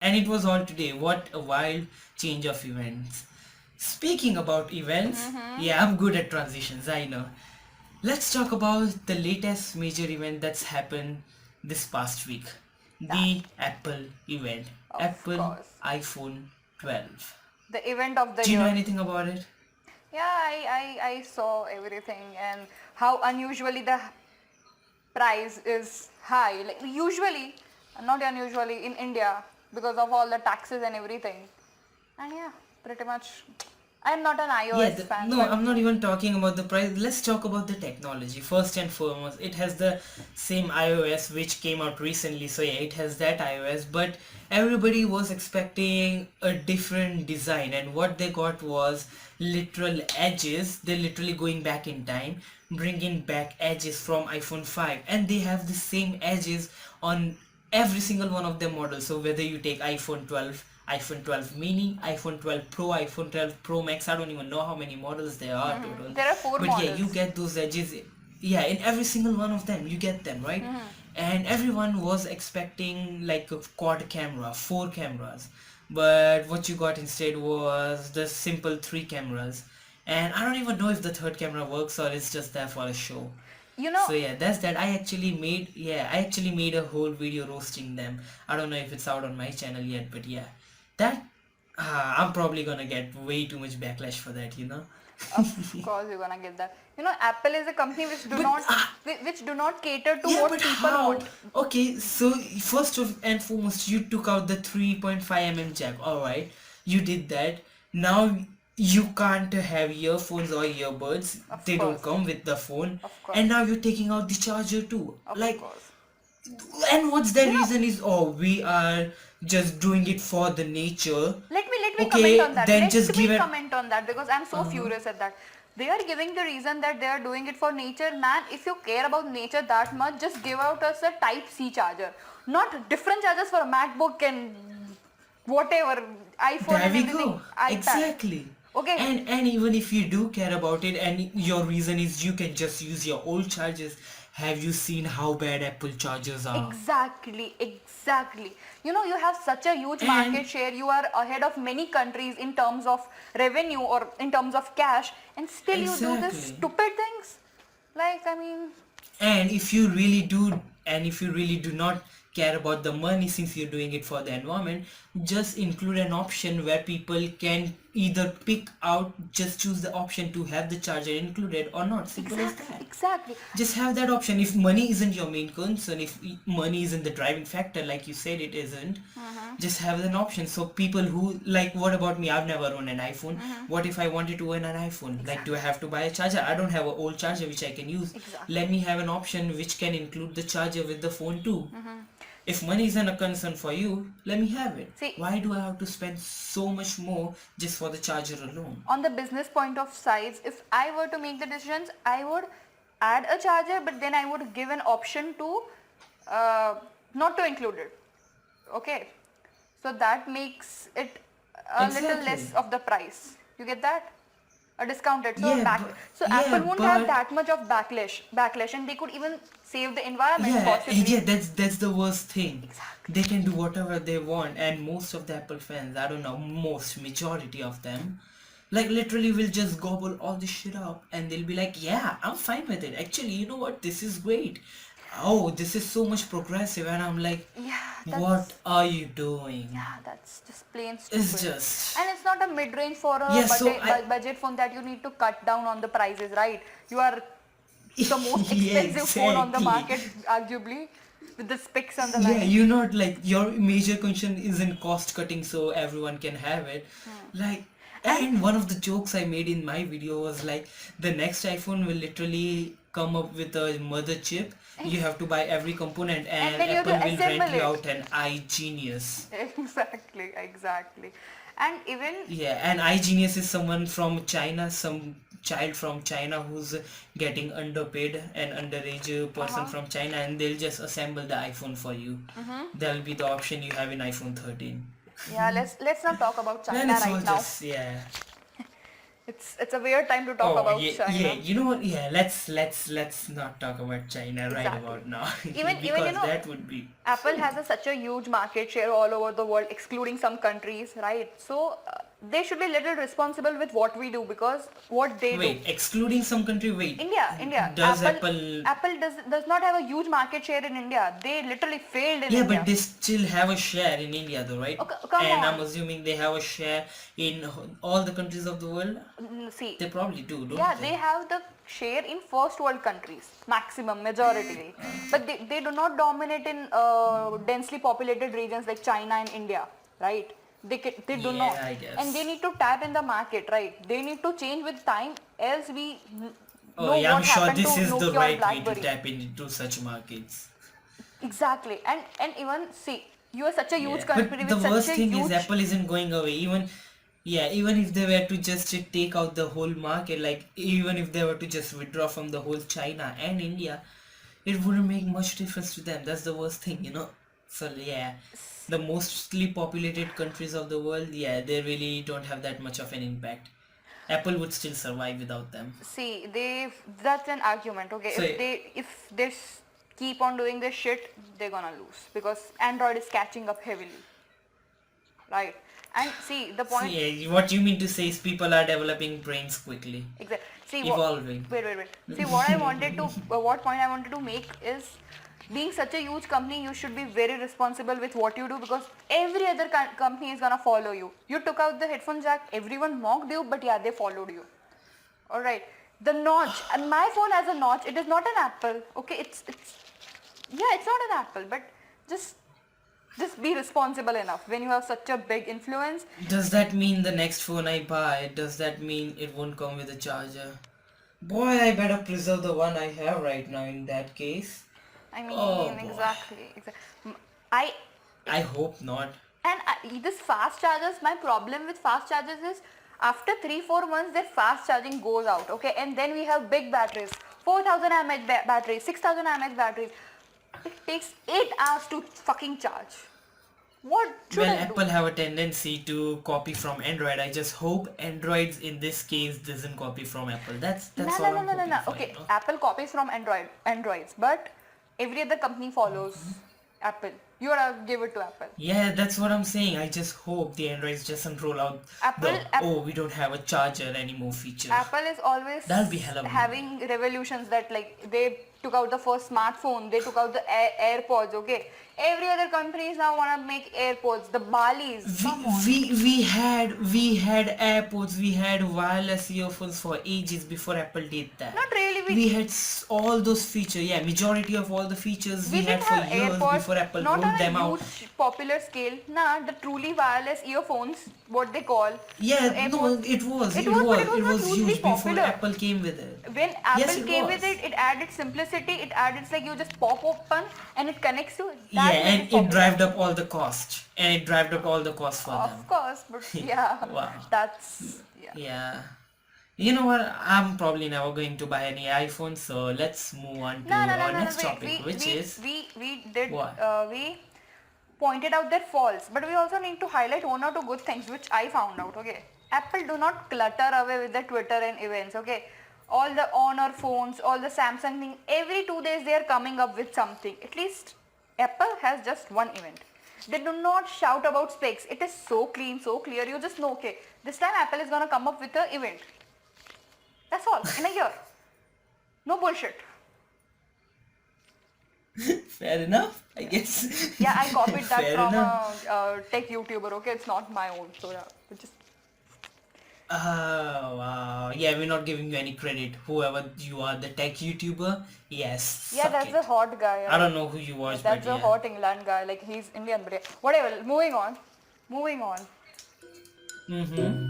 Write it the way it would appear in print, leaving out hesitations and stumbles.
And it was all today. What a wild change of events. Speaking about events, Mm-hmm. yeah, I'm good at transitions, I know. Let's talk about the latest major event that's happened this past week. That, The Apple event. of Apple course. iPhone 12. The event of the Do you know year. anything about it? Yeah, I saw everything and how unusually the price is high. Like usually, not unusually in India because of all the taxes and everything. And yeah, pretty much. I'm not an Yeah, iOS fan, no, but I'm not even talking about the price. Let's talk about the technology. First and foremost, it has the same iOS which came out recently. So yeah, it has that iOS, but everybody was expecting a different design, and what they got was literal edges. They're literally going back in time, bringing back edges from iPhone 5, and they have the same edges on every single one of their models. So whether you take iPhone 12, iPhone 12 mini, iPhone 12 Pro, iPhone 12 Pro Max, I don't even know how many models there are total. there are four But yeah, you models. get those edges. Yeah, in every single one of them, you get them, right? And everyone was expecting like a quad camera, four cameras. But what you got instead was the simple three cameras. And I don't even know if the third camera works or it's just there for a show. You know, So yeah, that's that. I actually made a whole video roasting them. I don't know if it's out on my channel yet, but yeah, that I'm probably gonna get way too much backlash for that. of course you're gonna get that. You know, Apple is a company which do But not which do not cater to yeah, but what people how? want. Okay, so first of and foremost, you took out the 3.5 jack. All right, you did that. Now you can't have earphones or earbuds. Of They don't course, come with the phone. of And course, now you're taking out the charger too. of Like, course. and what's the You know, reason is, oh, we are just doing it for the nature. let me comment Okay, on that. then Let just me give it. comment on that because I'm so Uh-huh. furious at that. They are giving the reason that they are doing it for nature. Man, if you care about nature that much, just give out us a Type C charger, not different chargers for a MacBook and whatever, iPhone There and we everything, go. iPad. Exactly. Okay, And even if you do care about it and your reason is you can just use your old chargers, have you seen how bad Apple chargers are? exactly, exactly. You know, you have such a huge market And share. You are ahead of many countries in terms of revenue or in terms of cash, and still you do this exactly. stupid things. Like, I mean, And if you really do, and if you really do not care about the money since you're doing it for the environment, just include an option where people can either pick out, just choose the option to have the charger included or not. Simple as exactly, that. exactly. Just have that option. If money isn't your main concern, if money isn't the driving factor like you said it isn't, just have an option. So people who like, what about me, I've never owned an iPhone. What if I wanted to own an iPhone? Like, do I Exactly, have to buy a charger? I don't have an old charger which I can use. exactly. Let me have an option which can include the charger with the phone too. If money isn't a concern for you, let me have it. See, Why do I have to spend so much more just for the charger alone? on the business point of sides, if I were to make the decisions, I would add a charger, but then I would give an option to uh, not to include it. Okay, so that makes it a little less Exactly. of the price. You get that? A discounted. So Yeah, back. but So Apple yeah, won't have but that much of backlash, and they could even save the environment yeah, possibly. that's the worst thing. Exactly. They can do whatever they want, and most of the Apple fans, I don't know, most majority of them, like literally will just gobble all this shit up, and they'll be like, "Yeah, I'm fine with it. Actually, you know what? This is great. Oh, this is so much progressive," and I'm like, Yeah, "What are you doing?" yeah, that's just plain It's stupid. just And it's not a mid-range for a yeah. So I budget phone that you need to cut down on the prices, right? You are the most yeah, expensive phone on the exactly. market, arguably, with the specs on the Yeah, line. you're not like your major concern isn't cost cutting so everyone can have it. Like, And and one of the jokes I made in my video was like, the next iPhone will literally come up with a mother chip. You have to buy every component, and then you have Apple to will rent assemble you it. out an iGenius. Exactly, exactly. And even Yeah, and iGenius is someone from China, some child from China who's getting underpaid, an underage person uh-huh. from China, and they'll just assemble the iPhone for you. That'll be the option you have in iPhone 13. Yeah, let's not talk about Then China it's all right now. just, yeah. It's a weird time to talk Oh about yeah, China. yeah. You know what? Yeah, let's not talk about China right Exactly. about now Even you because know, that would be. Apple has such a huge market share all over the world, excluding some countries, right? So they should be little responsible with what we do because what they do. Wait, excluding some country. Wait, India. does Apple? Apple does not have a huge market share in India. They literally failed in Yeah, India. but they still have a share in India, though, right? Okay, come And on. I'm assuming they have a share in all the countries of the world. See, They probably do, don't yeah, they? they have the share in first world countries, maximum, majority. But they do not dominate in densely populated regions like China and India, right? They do Yeah, not. I And they guess. need to tap in the market, right? They need to change with time, else we Oh know yeah, I'm what sure happened to this is the Nokia or right way to BlackBerry. tap into such markets. Exactly. And even see, you are such a huge Yeah, but country the with such worst a thing is huge. Apple isn't going away. Even if they were to just take out the whole market, like even if they were to just withdraw from the whole China and India, it wouldn't make much difference to them. That's the worst thing, you know. So yeah, the mostly populated countries of the world, yeah, they really don't have that much of an impact. Apple would still survive without them. See, that's an argument. Okay, So if keep on doing this shit, they're gonna lose because Android is catching up heavily, right? And see the so point. yeah, what you mean to say is people are developing brains quickly, Exactly. See what? evolving. Wait. See what I wanted to. What point I wanted to make is, being such a huge company, you should be very responsible with what you do because every other company is gonna follow you. You took out the headphone jack, everyone mocked you, but yeah, they followed you. All right. The notch, and my phone has a notch. It is not an Apple. Okay, it's yeah, it's not an Apple, but just just be responsible enough when you have such a big influence. Does that mean the next phone I buy, does that mean it won't come with a charger? Boy, I better preserve the one I have right now in that case. I Oh mean, boy. exactly. I I hope not. and this fast chargers. My problem with fast chargers is after 3-4 months, their fast charging goes out. Okay, and then we have big batteries, 4,000 mAh batteries, 6,000 mAh batteries. It takes 8 hours to fucking charge. What should Well, I do? Apple have a tendency to copy from Android. I just hope Androids in this case doesn't copy from Apple. That's all I'm hoping No. for, Okay, Apple copies from Androids, but every other company follows Apple. You gotta give it to Apple. Yeah, that's what I'm saying. I just hope the Androids doesn't roll out Apple, the oh we don't have a charger anymore feature. Apple is always That'll be hella weird. having revolutions that like they took out the first smartphone, they took out the AirPods. Okay, every other companies now wanna make AirPods. The Balis, come on. We had AirPods, we had wireless earphones for ages before Apple did that. Not really. We had all those features. Yeah, majority of all the features we We did had for have years AirPods, before Apple not on rolled a them out. huge popular scale. Nah, the truly wireless earphones, what they call. Yeah, the no, AirPods. it was, It it was, but it was, was it not was hugely huge before popular. Apple came with it. When Yes, Apple it came was. with it added simplicity. It added like you just pop open and it connects you. Yeah, That made and it it popular. drived up all the cost. And it drived up all the cost for them. Of course, but yeah, Wow. that's yeah. Yeah. You know what? I'm probably never going to buy any iPhone, so let's move on to our next Wait. topic, which is We did what? we pointed out their faults, but we also need to highlight one or two good things which I found out. Okay, Apple do not clutter away with the Twitter and events. Okay, all the Honor phones, all the Samsung thing. Every 2 days they are coming up with something. At least Apple has just one event. They do not shout about specs. It is so clean, so clear. You just know, okay, this time Apple is gonna come up with an event. That's all in a year. No bullshit. Fair enough, I guess. Yeah, I copied that Fair from enough. a tech YouTuber. Okay, it's not my own. So yeah, but just Oh, wow. Yeah, we're not giving you any credit. Whoever you are, the tech YouTuber, yes, yeah, suck that's it. a hot guy. I don't know who you watch, That's but a yeah. hot England guy. Like he's Indian, but yeah. Whatever. Moving on. Moving on. Mm-hmm.